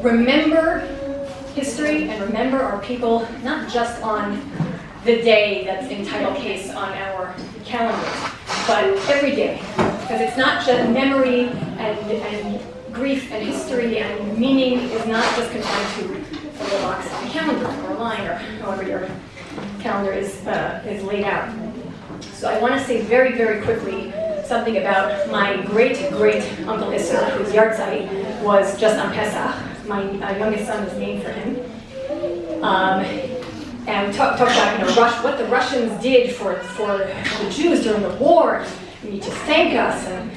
remember history and remember our people, not just on the day that's in title case on our calendars, but every day. Because it's not just memory and grief and history and meaning is not just confined to a little box on a calendar or a line or however your calendar is laid out. So I want to say very, very quickly something about my great-great-uncle Isser, whose yahrzeit was just on Pesach. My youngest son was named for him. And talk about what the Russians did for the Jews during the war. You need to thank us. And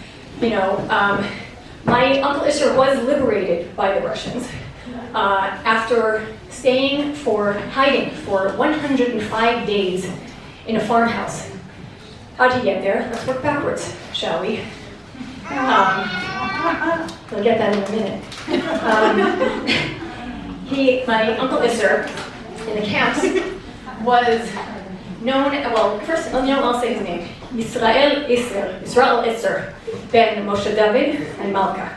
my Uncle Isser was liberated by the Russians after hiding for 105 days in a farmhouse. How'd he get there? Let's work backwards, shall we? We'll get that in a minute. My Uncle Isser, in the camps, was known, first, I'll say his name. Yisrael Isser, ben Moshe David and Malka.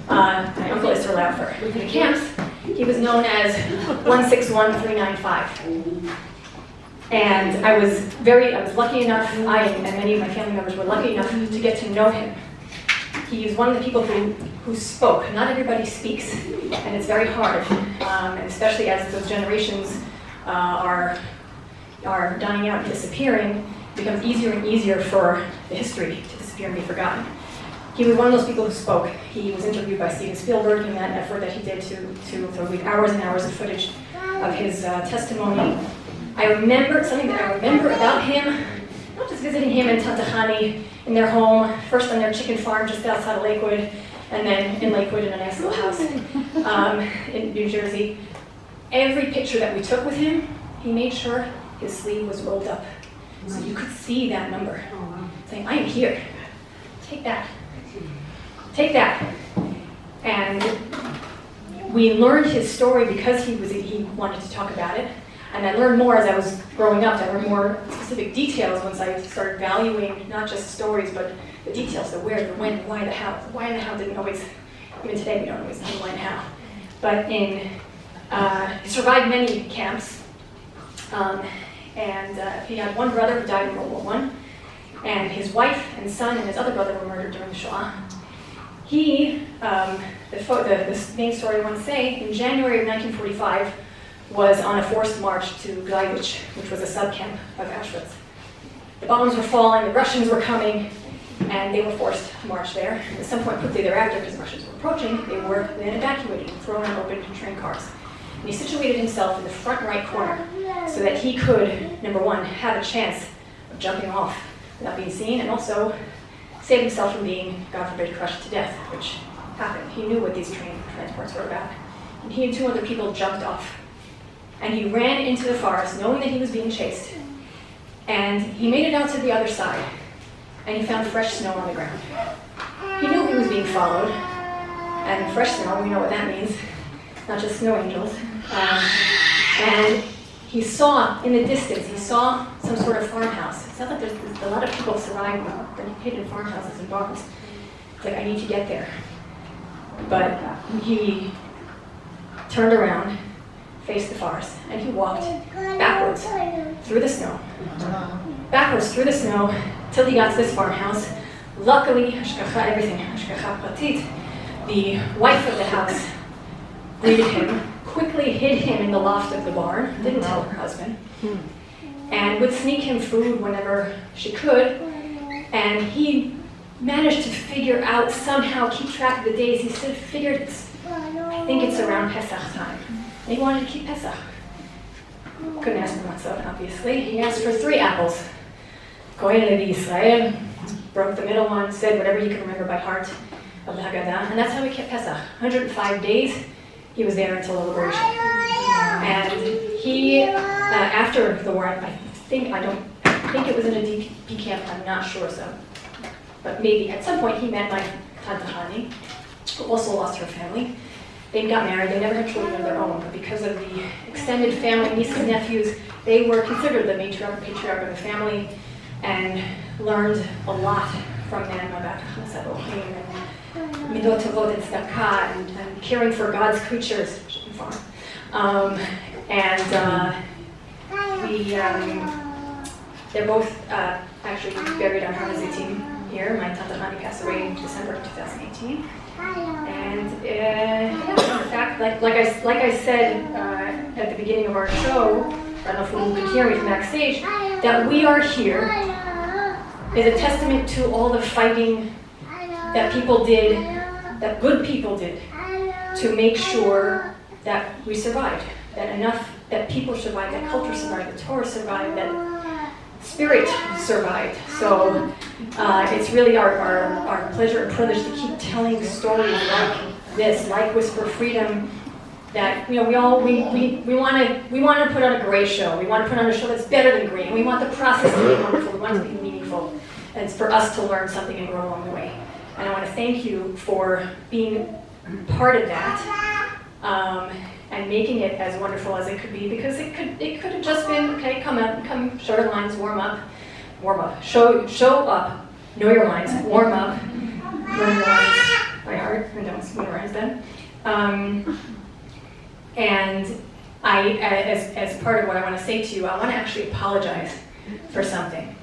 My Uncle Isser Laufer. In the camps, he was known as 161395. And I was lucky enough, I and many of my family members were lucky enough to get to know him. He is one of the people who spoke. Not everybody speaks, and it's very hard, and especially as those generations are dying out and disappearing, it becomes easier and easier for the history to disappear and be forgotten. He was one of those people who spoke. He was interviewed by Steven Spielberg in that effort that he did to read hours and hours of footage of his testimony. Something that I remember about him, not just visiting him and Tante Hani in their home, first on their chicken farm just outside of Lakewood, and then in Lakewood in a nice little house in New Jersey. Every picture that we took with him, he made sure his sleeve was rolled up. So you could see that number. Saying, I am here. Take that. Take that. And we learned his story because he wanted to talk about it. And I learned more as I was growing up. I learned more specific details once I started valuing not just stories, but the details, the where, the when, the why, the how. The why and the how didn't always, even today we don't always know why and how. But he survived many camps. He had one brother who died in World War I, and his wife and son and his other brother were murdered during the Shoah. The main story I want to say, in January of 1945, was on a forced march to Gleiwitz, which was a sub-camp of Auschwitz. The bombs were falling, the Russians were coming, and they were forced to march there. At some point quickly thereafter, because the Russians were approaching, they were then evacuated and thrown in open train cars. And he situated himself in the front right corner so that he could, number one, have a chance of jumping off without being seen, and also save himself from being, God forbid, crushed to death, which happened. He knew what these train transports were about. And he and two other people jumped off. And he ran into the forest, knowing that he was being chased. And he made it out to the other side, and he found fresh snow on the ground. He knew he was being followed, and fresh snow, we know what that means, not just snow angels. And he saw, in the distance, some sort of farmhouse. It's not that there's a lot of people surviving, they're hidden in farmhouses and barns. It's like, I need to get there. But he turned around, faced the forest, and he walked backwards through the snow. Backwards through the snow till he got to this farmhouse. Luckily, the wife of the house greeted him, quickly hid him in the loft of the barn, didn't tell her husband, and would sneak him food whenever she could. And he managed to figure out, somehow keep track of the days. He figured, I think it's around Pesach time. And he wanted to keep Pesach. Couldn't ask for matzot, obviously. He asked for 3 apples. Kohen Levi Israel, broke the middle one, said whatever you can remember by heart of the Haggadah, and that's how he kept Pesach. 105 days, he was there until the liberation. And he, after the war, I think it was in a DP camp, I'm not sure so. But maybe at some point he met my Tante Hani, who also lost her family. They got married, they never had children of their own, but because of the extended family, nieces and nephews, they were considered the matriarch and patriarch of the family, and learned a lot from them about Chassid Elohim and midot tovot and tzedakah and caring for God's creatures. They're both actually buried on Har HaZitim here. My Tata Hani passed away in December of 2018. And in fact, like I said at the beginning of our show, I don't know if you can hear me from backstage, that we are here is a testament to all the fighting that people did, that good people did, to make sure that we survived, that people survived, that culture survived, that Torah survived, that spirit survived. So it's really our pleasure and privilege to keep telling stories like this, like Whisper Freedom, that we want to put on a great show. We want to put on a show that's better than great. And we want the process to be wonderful. We want it to be meaningful. And it's for us to learn something and grow along the way. And I want to thank you for being part of that. And making it as wonderful as it could be, because it could have just been, okay, come, show your lines, warm up, show up, know your lines, warm up, learn your lines by heart, and don't memorize them. And as part of what I want to say to you, I want to actually apologize for something.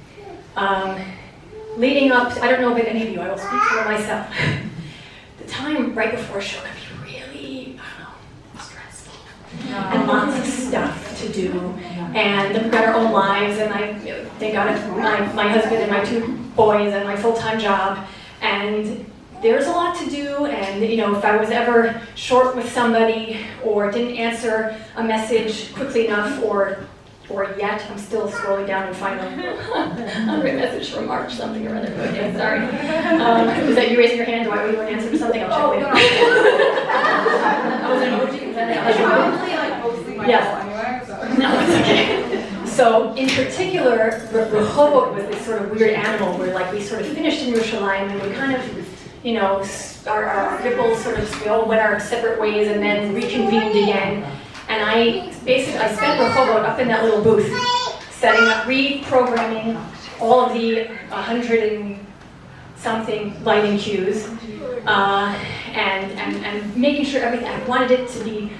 Leading up, I don't know about any of you, I will speak for myself. The time right before a show can be really, stressful. And lots of stuff to do. And we've got our own lives, and thank God my husband and my 2 boys and my full-time job. And there's a lot to do, and if I was ever short with somebody or didn't answer a message quickly enough or yet, I'm still scrolling down and find a unread message from March, something or other. Okay, sorry. Was that you raising your hand? Do I owe you an answer for something? I'll check later. I was an emoji. Mostly my fault anyway, so. No, it's okay. So, in particular, Rehovot was this sort of weird animal where, we sort of finished in Yerushalayim and we kind of, our ripples sort of, we all went our separate ways and then reconvened again. And I spent Rehovot up in that little booth, setting up, reprogramming all of the 100 and something lighting cues, and making sure everything, I wanted it to be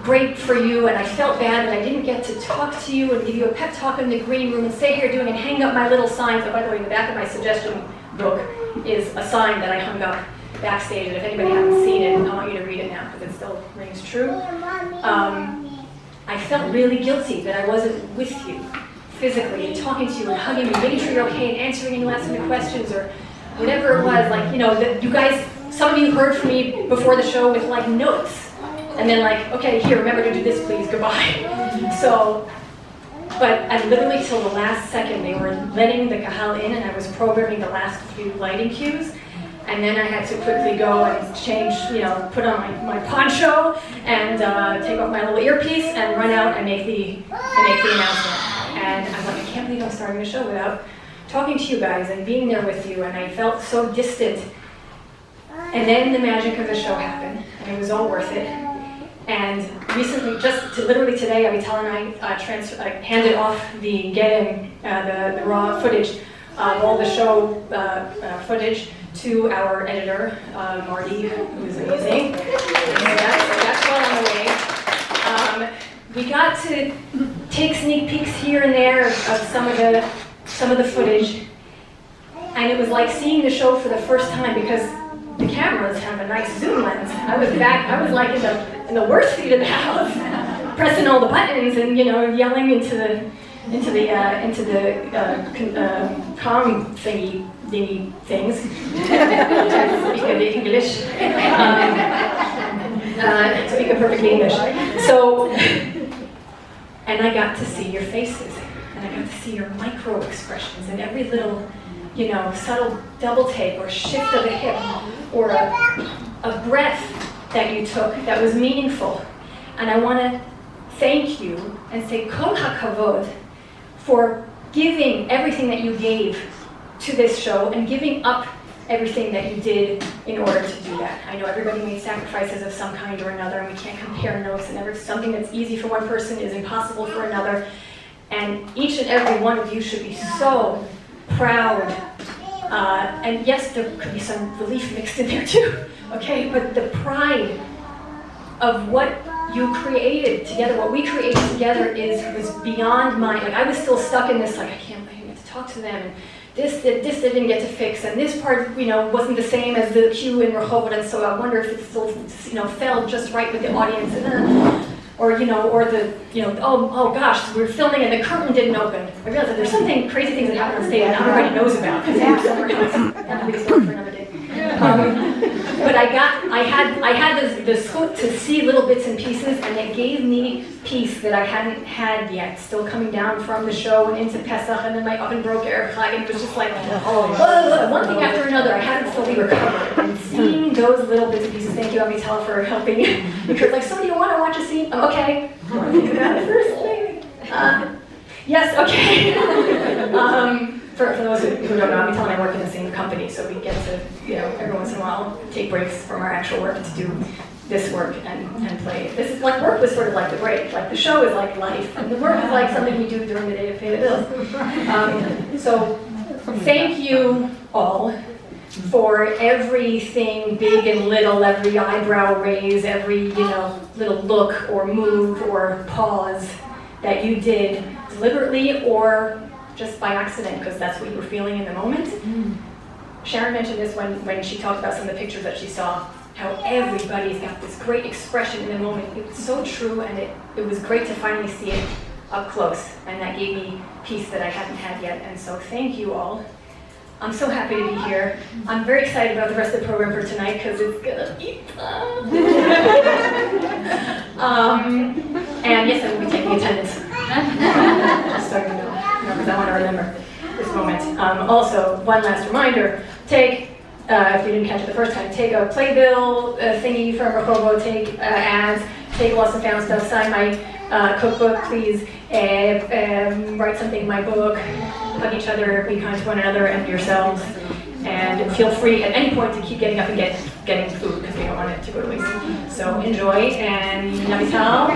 great for you, and I felt bad that I didn't get to talk to you and give you a pep talk in the green room and stay here doing and hang up my little signs. Oh, by the way, in the back of my suggestion book is a sign that I hung up backstage, and if anybody hasn't seen it, I want you to read it now because it still rings true. I felt really guilty that I wasn't with you physically and talking to you and hugging you, making sure you're okay and answering any last minute questions or whatever it was. That you guys, some of you heard from me before the show with notes. And then okay, here, remember to do this, please, goodbye. So, but I literally till the last second, they were letting the kahal in and I was programming the last few lighting cues. And then I had to quickly go and change, put on my poncho and take off my little earpiece and run out and make the announcement. And I'm I can't believe I'm starting the show without talking to you guys and being there with you. And I felt so distant. And then the magic of the show happened, and it was all worth it. And recently, literally today, Avital and I handed off the the raw footage of all the show footage to our editor, Marty, who's amazing. And that's well on the way. We got to take sneak peeks here and there of some of the footage, and it was like seeing the show for the first time because the cameras have a nice zoom lens. I was in the worst seat of the house, pressing all the buttons and yelling into the comm thingy things. Speak of English. Speak of perfect English. So, and I got to see your faces, and I got to see your micro expressions and every little, subtle double take or shift of a hip or a breath that you took that was meaningful. And I want to thank you and say kol hakavod for giving everything that you gave to this show and giving up everything that you did in order to do that. I know everybody made sacrifices of some kind or another, and we can't compare notes, and something that's easy for one person is impossible for another. And each and every one of you should be so proud And yes, there could be some relief mixed in there too, okay? But the pride of what you created together, what we created together was beyond my, like I was still stuck in this, like I can't get to talk to them, and this didn't get to fix, and this part, wasn't the same as the queue in Rehovot, and so I wonder if it still, fell just right with the audience, and or the, oh gosh, we were filming and the curtain didn't open. I realized that there's something crazy things that happen on stage that not everybody knows about because they're somewhere else. That's a big story for another day. But I had the scope to see little bits and pieces, and it gave me peace that I hadn't had yet. Still coming down from the show and into Pesach, and then my oven broke Erev Chag, and it was just like, one thing after another. I hadn't fully recovered. And seeing those little bits and pieces, thank you, Avital, for helping. Because like, so do you want to watch a scene? Okay. I want to think about it first, maybe. Yes, okay. For those who don't know, Avital and I work in the same company, so we get to, every once in a while take breaks from our actual work to do this work and play. This is like, work was sort of like the break. Like the show is like life, and the work is like something we do during the day to pay the bills. So thank you all for everything big and little, every eyebrow raise, every, little look or move or pause that you did deliberately or just by accident, because that's what you were feeling in the moment. Sharon mentioned this when she talked about some of the pictures that she saw, how everybody's got this great expression in the moment. It was so true, and it was great to finally see it up close, and that gave me peace that I hadn't had yet, and so thank you all. I'm so happy to be here. I'm very excited about the rest of the program for tonight, because it's gonna be fun. And yes, I will be taking attendance. Just so you know, because I want to remember this moment. Also, one last reminder, if you didn't catch it the first time, take a playbill thingy from Rehovot, take ads, take lost and found stuff, sign my cookbook, please, write something in my book, hug each other, be kind to one another and yourselves, and feel free at any point to keep getting up and getting food, because we don't want it to go to waste. So enjoy, and Navital.